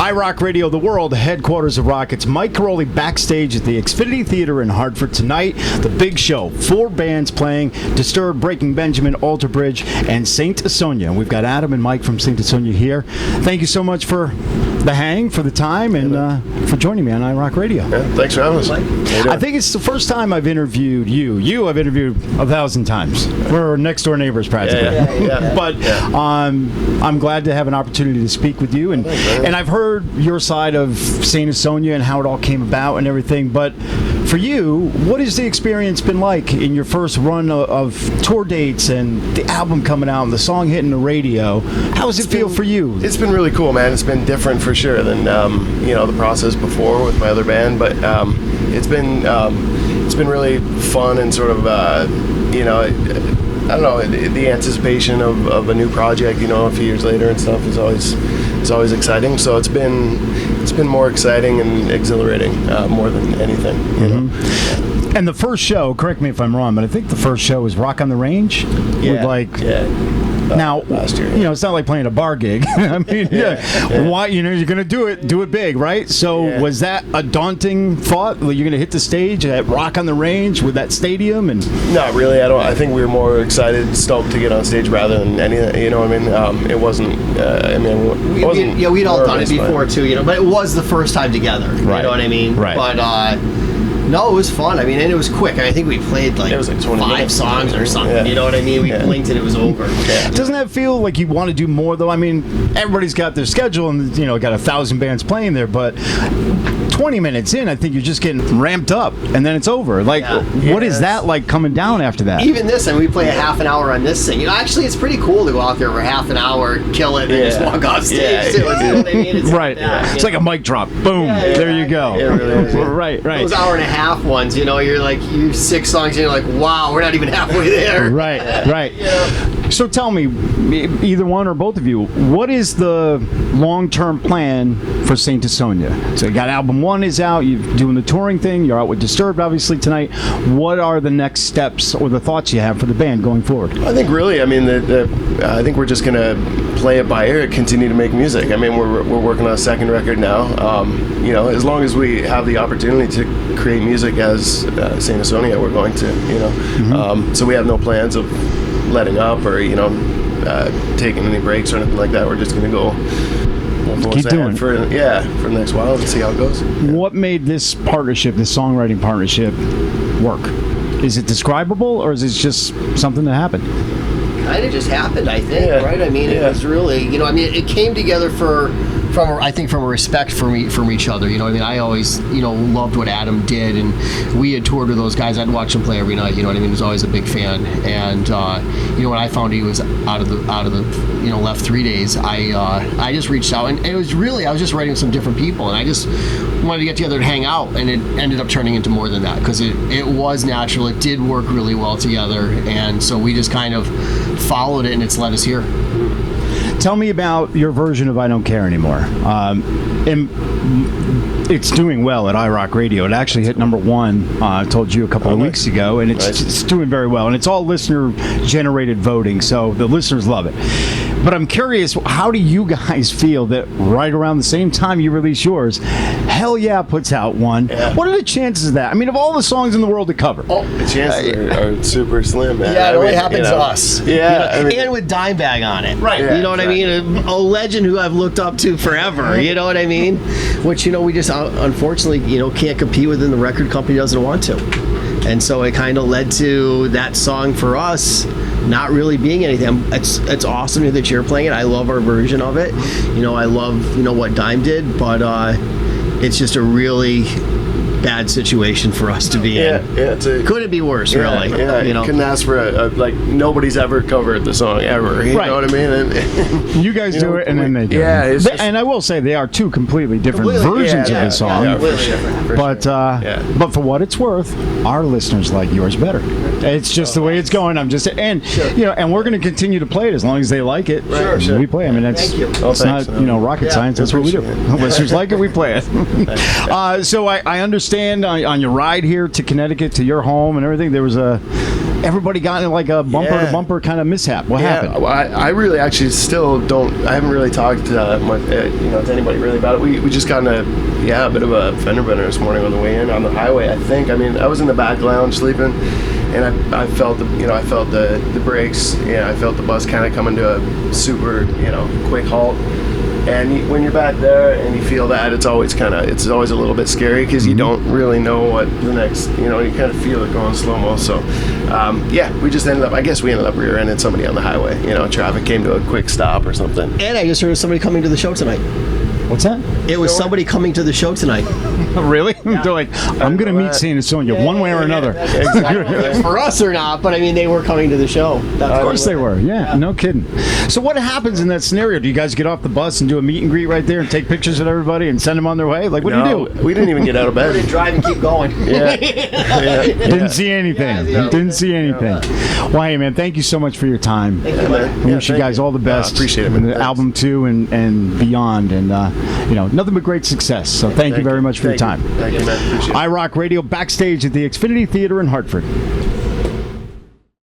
iRock Radio, the world headquarters of rock. It's Mike Karolyi backstage at the Xfinity Theater in Hartford tonight. The big show. 4 bands playing: Disturbed, Breaking Benjamin, Alter Bridge, and Saint Asonia. We've got Adam and Mike from Saint Asonia here. Thank you so much for the hang, for the time, and for joining me on iRock Radio. Yeah, thanks for having us. I think it's the first time I've interviewed you. I've interviewed 1,000 times. We're next door neighbors practically. Yeah. But I'm glad to have an opportunity to speak with you, and I've heard your side of Saint Asonia and how it all came about and everything. But for you, what has the experience been like in your first run of tour dates and the album coming out and the song hitting the radio? How does it feel for you? It's been really cool, man. It's been different for sure than the process before with my other band, but it's been really fun and sort of I don't know, the anticipation of a new project, a few years later and stuff is always exciting. So it's been more exciting and exhilarating more than anything. Mm-hmm. And the first show, correct me if I'm wrong, but I think the first show was Rock on the Range. Now, last year, it's not like playing a bar gig. I mean, why? You're going to do it big, right? So was that a daunting thought? You're going to hit the stage at Rock on the Range with that stadium? And not really. I think we were more excited, stoked to get on stage rather than anything. You know what I mean? It wasn't. We'd all done it before too. But it was the first time together. Right. You know what I mean? Right. But. No, it was fun. I mean, and it was quick. I think we played like 5 songs or something. Yeah. You know what I mean? We blinked and it was over. Yeah. Doesn't that feel like you want to do more, though? I mean, everybody's got their schedule and, got 1,000 bands playing there, but 20 minutes in, I think you're just getting ramped up, and then it's over. Like, what is that like coming down after that? Even this, we play a half an hour on this thing. Actually, it's pretty cool to go out there for half an hour, kill it, and just walk off stage, too. You know what I mean? It's right. It's like a mic drop. Boom. There you go. It really is. Right. Those hour and a half ones, you're 6 songs, and you're like, wow, we're not even halfway there. Right. So tell me, either one or both of you, what is the long-term plan for Saint Asonia? So you got album 1 is out, you're doing the touring thing, you're out with Disturbed obviously tonight. What are the next steps or the thoughts you have for the band going forward? I think really, I think we're just going to play it by ear, continue to make music. I mean, we're working on a second record now. As long as we have the opportunity to create music as Saint Asonia, we're going to, Mm-hmm. So we have no plans of letting up or taking any breaks or anything like that. We're just going to go keep doing for the next while and see how it goes. What made this partnership, this songwriting partnership, work? Is it describable, or is it just something that happened? Kind of just happened, I think, right? I mean, it was really, it came together from a respect from each other. I always, loved what Adam did, and we had toured with those guys. I'd watch them play every night. I was always a big fan. And when I found he was out of the left 3 days, I just reached out, and it was really, I was just writing with some different people, and I just wanted to get together to hang out, and it ended up turning into more than that because it was natural. It did work really well together, and so we just kind of followed it, and it's led us here. Tell me about your version of I Don't Care Anymore. It's doing well at iRock Radio. It actually hit number 1, I told you a couple of weeks ago, and it's doing very well. And it's all listener-generated voting, so the listeners love it. But I'm curious, how do you guys feel that right around the same time you release yours, Hell Yeah puts out one? Yeah. What are the chances of that? I mean, of all the songs in the world to cover. The chances are super slim, man. Yeah, it only happens to us. Yeah. And with Dimebag on it. Right. You know what I mean? A legend who I've looked up to forever. You know what I mean? Which, we just unfortunately, can't compete with, and the record company doesn't want to. And so it kind of led to that song for us not really being anything. It's awesome that you're playing it. I love our version of it. I love what Dime did, but it's just a really bad situation for us to be in. Couldn't be worse, really. Yeah, couldn't ask for nobody's ever covered the song ever. You know what I mean? And, you guys do it, and then they do. Yeah, and I will say they are 2 completely different versions of the song. Yeah, for sure. But for what it's worth, our listeners like yours better. It's just the way it's going. And we're going to continue to play it as long as they like it. Sure. We play. I mean, that's not rocket science. That's what we do. Listeners like it, we play it. So I understand on your ride here to Connecticut to your home and everything, there was a everybody got in like a bumper to bumper kind of mishap. What happened? Well, I really actually still don't. I haven't really talked much, to anybody really about it. We just got in a bit of a fender bender this morning on the way in on the highway. I think. I mean, I was in the back lounge sleeping, and I felt the brakes. Yeah, I felt the bus kind of coming to a super quick halt. And when you're back there and you feel that, it's always a little bit scary because you don't really know what the next, you kind of feel it going slow-mo. So, we just ended up rear-ending somebody on the highway. Traffic came to a quick stop or something. And I just heard of somebody coming to the show tonight. What's that? It was somebody coming to the show tonight. Really? Yeah. They're like, I'm going to meet St. Asonia one way or another. Exactly. For us or not, but I mean, they were coming to the show. Of course they were. Yeah, no kidding. So what happens in that scenario? Do you guys get off the bus and do a meet and greet right there and take pictures with everybody and send them on their way? Like, what do you do? We didn't even get out of bed. We drive and keep going. Didn't see anything. Didn't see anything. Well, hey, man, thank you so much for your time. Thank you, man. I wish you guys all the best. Appreciate it, man. man. The album too and beyond, and nothing but great success. So thank you very much for your time. Thank you, man. Appreciate it. iRock Radio backstage at the Xfinity Theater in Hartford.